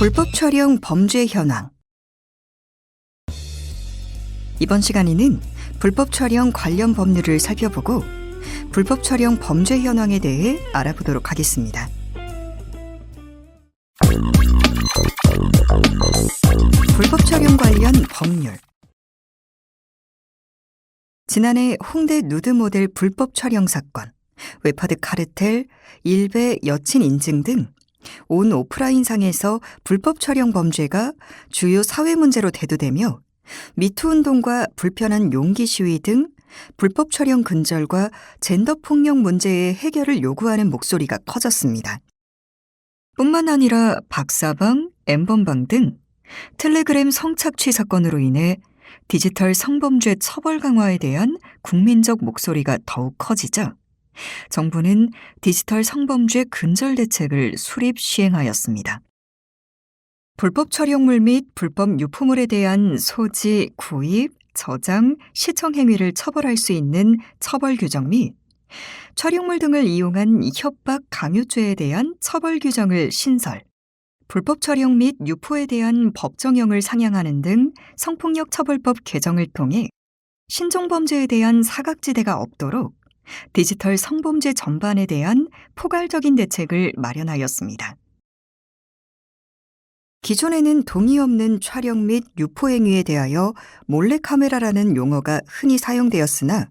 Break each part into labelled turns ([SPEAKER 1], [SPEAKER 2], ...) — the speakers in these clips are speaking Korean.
[SPEAKER 1] 불법 촬영 범죄 현황. 이번 시간에는 불법 촬영 관련 법률을 살펴보고 불법 촬영 범죄 현황에 대해 알아보도록 하겠습니다. 불법 촬영 관련 법률. 지난해 홍대 누드 모델 불법 촬영 사건, 웨파드 카르텔, 일베 여친 인증 등 온 오프라인상에서 불법 촬영 범죄가 주요 사회 문제로 대두되며 미투 운동과 불편한 용기 시위 등 불법 촬영 근절과 젠더 폭력 문제의 해결을 요구하는 목소리가 커졌습니다. 뿐만 아니라 박사방, 엠번방 등 텔레그램 성착취 사건으로 인해 디지털 성범죄 처벌 강화에 대한 국민적 목소리가 더욱 커지자 정부는 디지털 성범죄 근절 대책을 수립 시행하였습니다. 불법 촬영물 및 불법 유포물에 대한 소지, 구입, 저장, 시청 행위를 처벌할 수 있는 처벌 규정 및 촬영물 등을 이용한 협박, 강요죄에 대한 처벌 규정을 신설, 불법 촬영 및 유포에 대한 법정형을 상향하는 등 성폭력 처벌법 개정을 통해 신종범죄에 대한 사각지대가 없도록 디지털 성범죄 전반에 대한 포괄적인 대책을 마련하였습니다. 기존에는 동의 없는 촬영 및 유포 행위에 대하여 몰래카메라라는 용어가 흔히 사용되었으나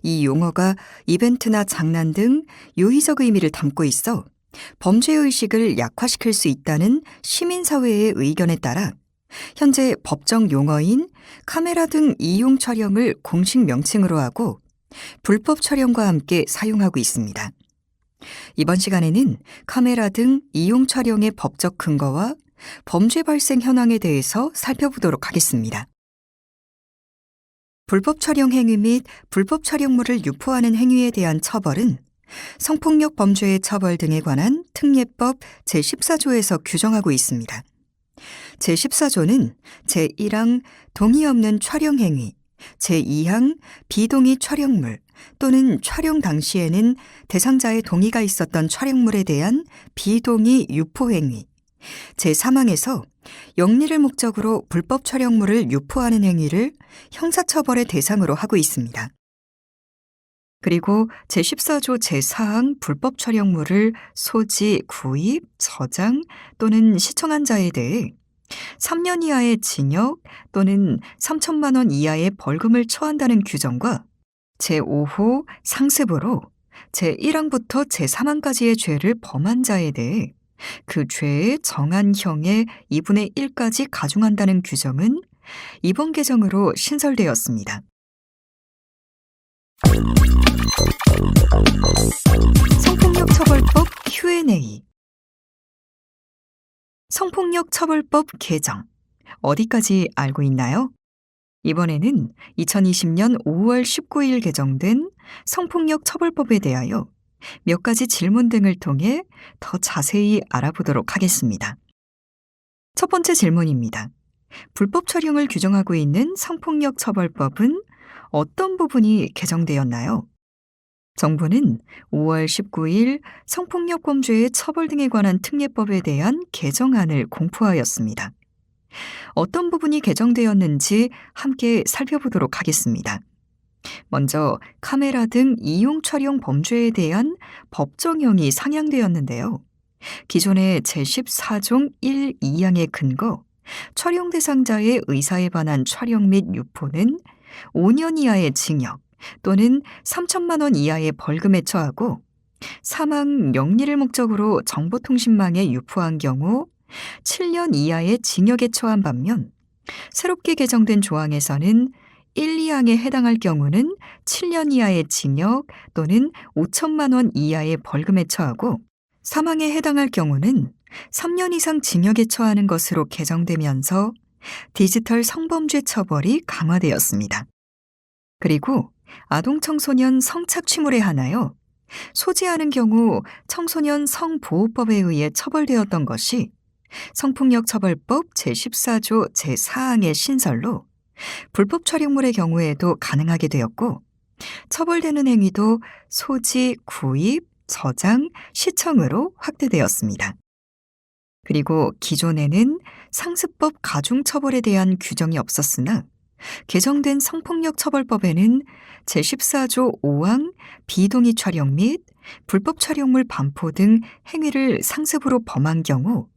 [SPEAKER 1] 이 용어가 이벤트나 장난 등 유의적 의미를 담고 있어 범죄의식을 약화시킬 수 있다는 시민사회의 의견에 따라 현재 법정 용어인 카메라 등 이용 촬영을 공식 명칭으로 하고 불법 촬영과 함께 사용하고 있습니다. 이번 시간에는 카메라 등 이용 촬영의 법적 근거와 범죄 발생 현황에 대해서 살펴보도록 하겠습니다. 불법 촬영 행위 및 불법 촬영물을 유포하는 행위에 대한 처벌은 성폭력 범죄의 처벌 등에 관한 특례법 제14조에서 규정하고 있습니다. 제14조는 제1항 동의 없는 촬영 행위, 제2항 비동의 촬영물 또는 촬영 당시에는 대상자의 동의가 있었던 촬영물에 대한 비동의 유포 행위, 제3항에서 영리를 목적으로 불법 촬영물을 유포하는 행위를 형사처벌의 대상으로 하고 있습니다. 그리고 제14조 제4항 불법 촬영물을 소지, 구입, 저장 또는 시청한 자에 대해 3년 이하의 징역 또는 3천만 원 이하의 벌금을 처한다는 규정과 제5호 상습으로 제1항부터 제3항까지의 죄를 범한 자에 대해 그 죄의 정한 형의 2분의 1까지 가중한다는 규정은 이번 개정으로 신설되었습니다. 성폭력처벌법 Q&A. 성폭력처벌법 개정. 어디까지 알고 있나요? 이번에는 2020년 5월 19일 개정된 성폭력처벌법에 대하여 몇 가지 질문 등을 통해 더 자세히 알아보도록 하겠습니다. 첫 번째 질문입니다. 불법 촬영을 규정하고 있는 성폭력처벌법은 어떤 부분이 개정되었나요? 정부는 5월 19일 성폭력범죄의 처벌 등에 관한 특례법에 대한 개정안을 공포하였습니다. 어떤 부분이 개정되었는지 함께 살펴보도록 하겠습니다. 먼저 카메라 등 이용 촬영 범죄에 대한 법정형이 상향되었는데요. 기존의 제14종 1, 2항에 근거 촬영 대상자의 의사에 반한 촬영 및 유포는 5년 이하의 징역 또는 3천만 원 이하의 벌금에 처하고 사망, 영리를 목적으로 정보통신망에 유포한 경우 7년 이하의 징역에 처한 반면 새롭게 개정된 조항에서는 1, 2항에 해당할 경우는 7년 이하의 징역 또는 5천만 원 이하의 벌금에 처하고 사망에 해당할 경우는 3년 이상 징역에 처하는 것으로 개정되면서 디지털 성범죄 처벌이 강화되었습니다. 그리고 아동 청소년 성착취물에 한하여 소지하는 경우 청소년 성보호법에 의해 처벌되었던 것이 성폭력처벌법 제14조 제4항의 신설로 불법 촬영물의 경우에도 가능하게 되었고 처벌되는 행위도 소지, 구입, 저장, 시청으로 확대되었습니다. 그리고 기존에는 상습법 가중처벌에 대한 규정이 없었으나 개정된 성폭력처벌법에는 제14조 5항 비동의 촬영 및 불법 촬영물 반포 등 행위를 상습으로 범한 경우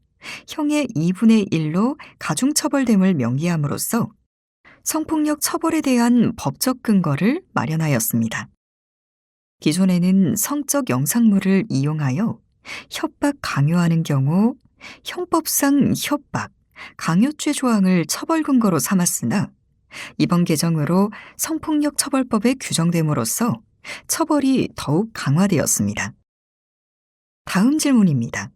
[SPEAKER 1] 형의 2분의 1로 가중처벌됨을 명기함으로써 성폭력 처벌에 대한 법적 근거를 마련하였습니다. 기존에는 성적 영상물을 이용하여 협박 강요하는 경우 형법상 협박, 강요죄 조항을 처벌 근거로 삼았으나 이번 개정으로 성폭력 처벌법에 규정됨으로써 처벌이 더욱 강화되었습니다. 다음 질문입니다.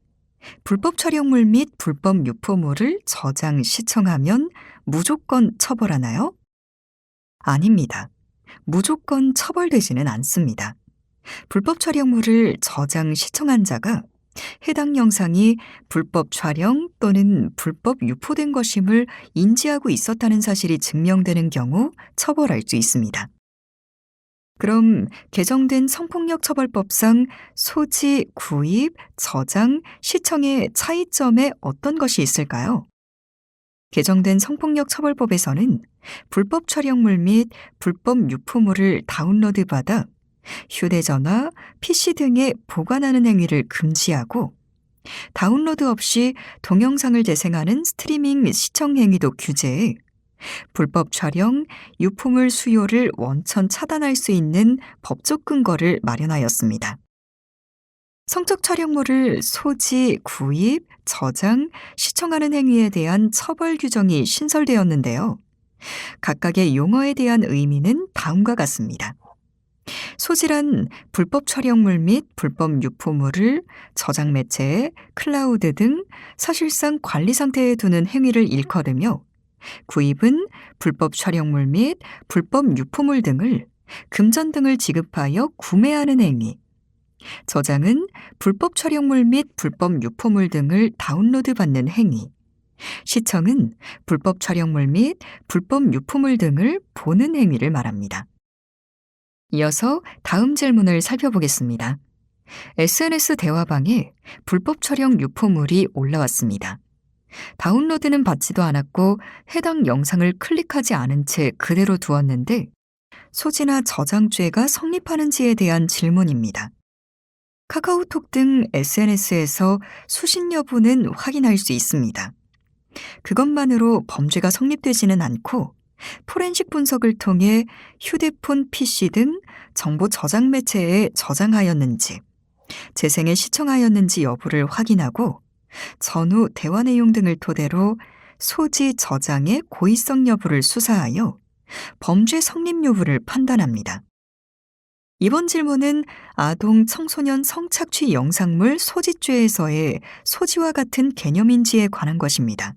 [SPEAKER 1] 불법 촬영물 및 불법 유포물을 저장, 시청하면 무조건 처벌하나요? 아닙니다. 무조건 처벌되지는 않습니다. 불법 촬영물을 저장, 시청한 자가 해당 영상이 불법 촬영 또는 불법 유포된 것임을 인지하고 있었다는 사실이 증명되는 경우 처벌할 수 있습니다. 그럼 개정된 성폭력처벌법상 소지, 구입, 저장, 시청의 차이점에 어떤 것이 있을까요? 개정된 성폭력처벌법에서는 불법 촬영물 및 불법 유포물을 다운로드받아 휴대전화, PC 등에 보관하는 행위를 금지하고 다운로드 없이 동영상을 재생하는 스트리밍 시청 행위도 규제해 불법 촬영, 유포물 수요를 원천 차단할 수 있는 법적 근거를 마련하였습니다. 성적 촬영물을 소지, 구입, 저장, 시청하는 행위에 대한 처벌 규정이 신설되었는데요. 각각의 용어에 대한 의미는 다음과 같습니다. 소지란 불법 촬영물 및 불법 유포물을 저장 매체에 클라우드 등 사실상 관리 상태에 두는 행위를 일컫으며 구입은 불법 촬영물 및 불법 유포물 등을 금전 등을 지급하여 구매하는 행위, 저장은 불법 촬영물 및 불법 유포물 등을 다운로드 받는 행위, 시청은 불법 촬영물 및 불법 유포물 등을 보는 행위를 말합니다. 이어서 다음 질문을 살펴보겠습니다. SNS 대화방에 불법 촬영 유포물이 올라왔습니다. 다운로드는 받지도 않았고 해당 영상을 클릭하지 않은 채 그대로 두었는데 소지나 저장죄가 성립하는지에 대한 질문입니다. 카카오톡 등 SNS에서 수신 여부는 확인할 수 있습니다. 그것만으로 범죄가 성립되지는 않고 포렌식 분석을 통해 휴대폰, PC 등 정보 저장 매체에 저장하였는지, 재생에 시청하였는지 여부를 확인하고 전후 대화 내용 등을 토대로 소지 저장의 고의성 여부를 수사하여 범죄 성립 여부를 판단합니다. 이번 질문은 아동 청소년 성착취 영상물 소지죄에서의 소지와 같은 개념인지에 관한 것입니다.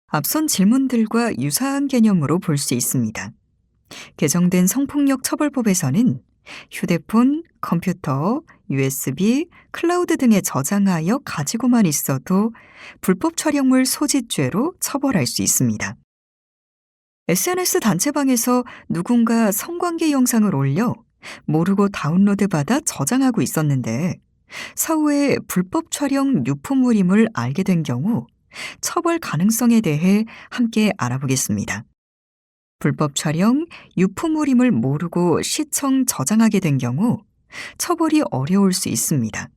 [SPEAKER 1] 앞선 질문들과 유사한 개념으로 볼 수 있습니다. 개정된 성폭력 처벌법에서는 휴대폰, 컴퓨터, USB, 클라우드 등에 저장하여 가지고만 있어도 불법 촬영물 소지죄로 처벌할 수 있습니다. SNS 단체방에서 누군가 성관계 영상을 올려 모르고 다운로드 받아 저장하고 있었는데 사후에 불법 촬영 유포물임을 알게 된 경우 처벌 가능성에 대해 함께 알아보겠습니다. 불법 촬영, 유포물임을 모르고 시청, 저장하게 된 경우 처벌이 어려울 수 있습니다.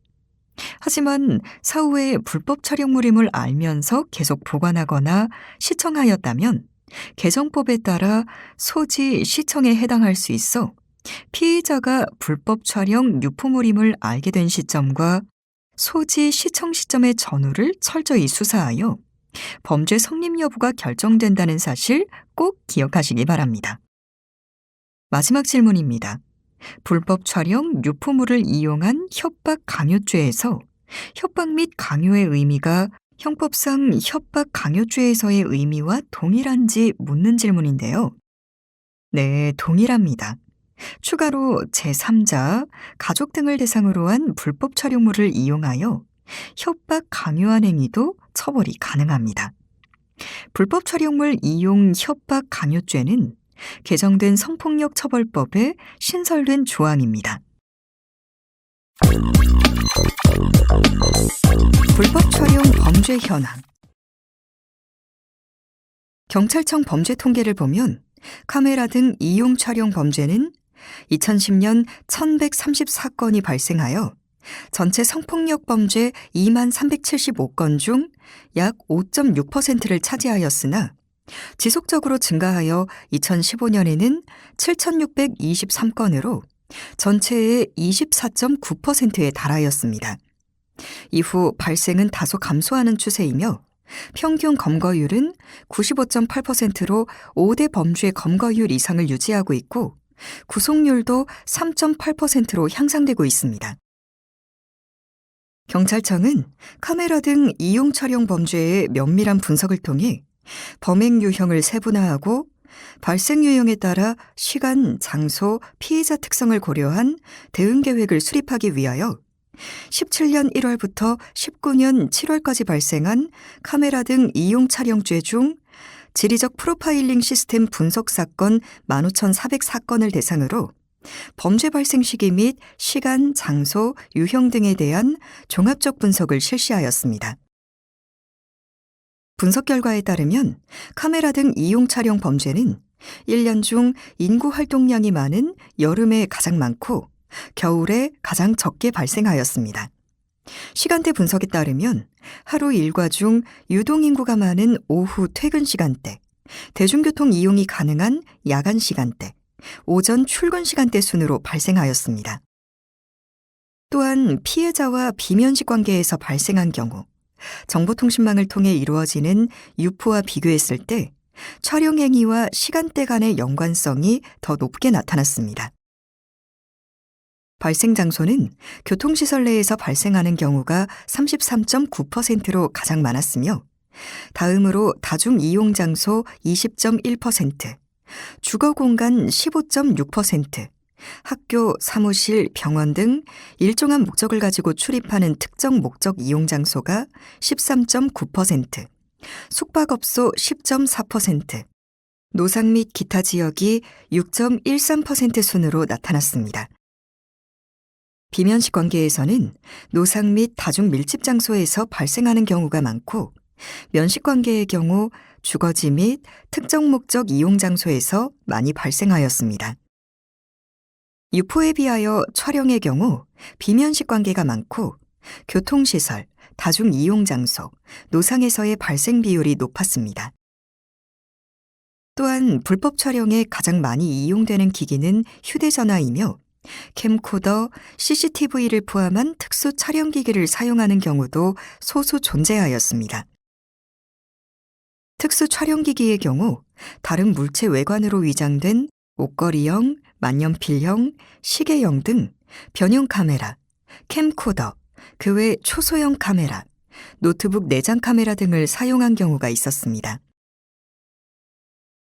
[SPEAKER 1] 하지만 사후에 불법 촬영물임을 알면서 계속 보관하거나 시청하였다면 개정법에 따라 소지, 시청에 해당할 수 있어 피의자가 불법 촬영, 유포물임을 알게 된 시점과 소지, 시청 시점의 전후를 철저히 수사하여 범죄 성립 여부가 결정된다는 사실 꼭 기억하시기 바랍니다. 마지막 질문입니다. 불법 촬영, 유포물을 이용한 협박, 강요죄에서 협박 및 강요의 의미가 형법상 협박, 강요죄에서의 의미와 동일한지 묻는 질문인데요. 네, 동일합니다. 추가로 제3자, 가족 등을 대상으로 한 불법 촬영물을 이용하여 협박, 강요한 행위도 처벌이 가능합니다. 불법 촬영물 이용 협박, 강요죄는 개정된 성폭력 처벌법에 신설된 조항입니다. 불법 촬영 범죄 현황. 경찰청 범죄 통계를 보면 카메라 등 이용 촬영 범죄는 2010년 1134건이 발생하여 전체 성폭력 범죄 2375건 중 약 5.6%를 차지하였으나 지속적으로 증가하여 2015년에는 7623건으로 전체의 24.9%에 달하였습니다. 이후 발생은 다소 감소하는 추세이며 평균 검거율은 95.8%로 5대 범죄 검거율 이상을 유지하고 있고 구속률도 3.8%로 향상되고 있습니다. 경찰청은 카메라 등 이용 촬영 범죄의 면밀한 분석을 통해 범행 유형을 세분화하고 발생 유형에 따라 시간, 장소, 피해자 특성을 고려한 대응 계획을 수립하기 위하여 17년 1월부터 19년 7월까지 발생한 카메라 등 이용 촬영죄 중 지리적 프로파일링 시스템 분석 사건 15,404건을 대상으로 범죄 발생 시기 및 시간, 장소, 유형 등에 대한 종합적 분석을 실시하였습니다. 분석 결과에 따르면 카메라 등 이용 촬영 범죄는 1년 중 인구 활동량이 많은 여름에 가장 많고 겨울에 가장 적게 발생하였습니다. 시간대 분석에 따르면 하루 일과 중 유동인구가 많은 오후 퇴근 시간대, 대중교통 이용이 가능한 야간 시간대, 오전 출근 시간대 순으로 발생하였습니다. 또한 피해자와 비면식 관계에서 발생한 경우 정보통신망을 통해 이루어지는 유포와 비교했을 때 촬영 행위와 시간대 간의 연관성이 더 높게 나타났습니다. 발생 장소는 교통시설 내에서 발생하는 경우가 33.9%로 가장 많았으며 다음으로 다중이용장소 20.1%, 주거공간 15.6%, 학교, 사무실, 병원 등 일정한 목적을 가지고 출입하는 특정 목적 이용장소가 13.9%, 숙박업소 10.4%, 노상 및 기타 지역이 6.13% 순으로 나타났습니다. 비면식 관계에서는 노상 및 다중 밀집 장소에서 발생하는 경우가 많고 면식 관계의 경우 주거지 및 특정 목적 이용 장소에서 많이 발생하였습니다. 유포에 비하여 촬영의 경우 비면식 관계가 많고 교통시설, 다중 이용 장소, 노상에서의 발생 비율이 높았습니다. 또한 불법 촬영에 가장 많이 이용되는 기기는 휴대전화이며 캠코더, CCTV를 포함한 특수 촬영기기를 사용하는 경우도 소수 존재하였습니다. 특수 촬영기기의 경우 다른 물체 외관으로 위장된 옷걸이형, 만년필형, 시계형 등 변형 카메라, 캠코더, 그 외 초소형 카메라, 노트북 내장 카메라 등을 사용한 경우가 있었습니다.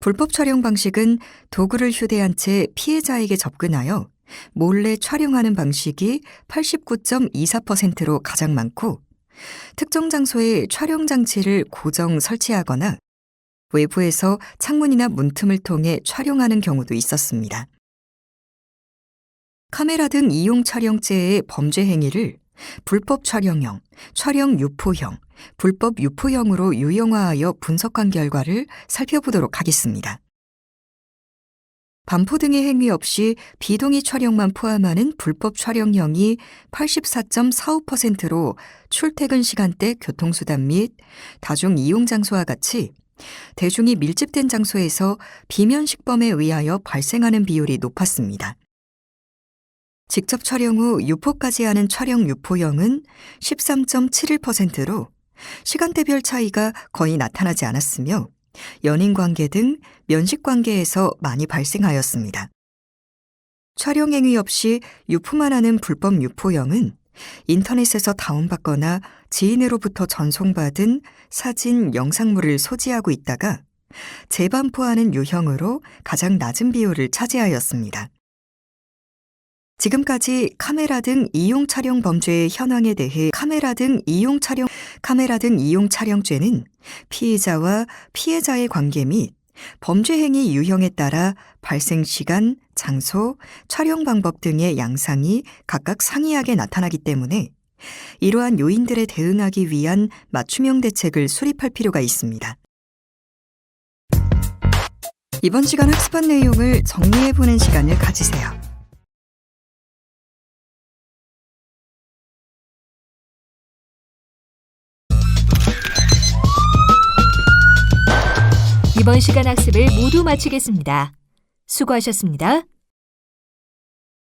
[SPEAKER 1] 불법 촬영 방식은 도구를 휴대한 채 피해자에게 접근하여 몰래 촬영하는 방식이 89.24%로 가장 많고 특정 장소에 촬영 장치를 고정 설치하거나 외부에서 창문이나 문틈을 통해 촬영하는 경우도 있었습니다. 카메라 등 이용 촬영죄의 범죄 행위를 불법 촬영형, 촬영 유포형, 불법 유포형으로 유형화하여 분석한 결과를 살펴보도록 하겠습니다. 반포 등의 행위 없이 비동의 촬영만 포함하는 불법 촬영형이 84.45%로 출퇴근 시간대 교통수단 및 다중 이용 장소와 같이 대중이 밀집된 장소에서 비면식범에 의하여 발생하는 비율이 높았습니다. 직접 촬영 후 유포까지 하는 촬영 유포형은 13.71%로 시간대별 차이가 거의 나타나지 않았으며 연인관계 등 면식관계에서 많이 발생하였습니다. 촬영 행위 없이 유포만 하는 불법 유포형은 인터넷에서 다운받거나 지인으로부터 전송받은 사진, 영상물을 소지하고 있다가 재반포하는 유형으로 가장 낮은 비율을 차지하였습니다. 지금까지 카메라 등 이용 촬영 범죄의 현황에 대해 카메라 등 이용 촬영죄는 피해자와 피해자의 관계 및 범죄 행위 유형에 따라 발생 시간, 장소, 촬영 방법 등의 양상이 각각 상이하게 나타나기 때문에 이러한 요인들에 대응하기 위한 맞춤형 대책을 수립할 필요가 있습니다. 이번 시간 학습한 내용을 정리해보는 시간을 가지세요.
[SPEAKER 2] 이번 시간 학습을 모두 마치겠습니다. 수고하셨습니다.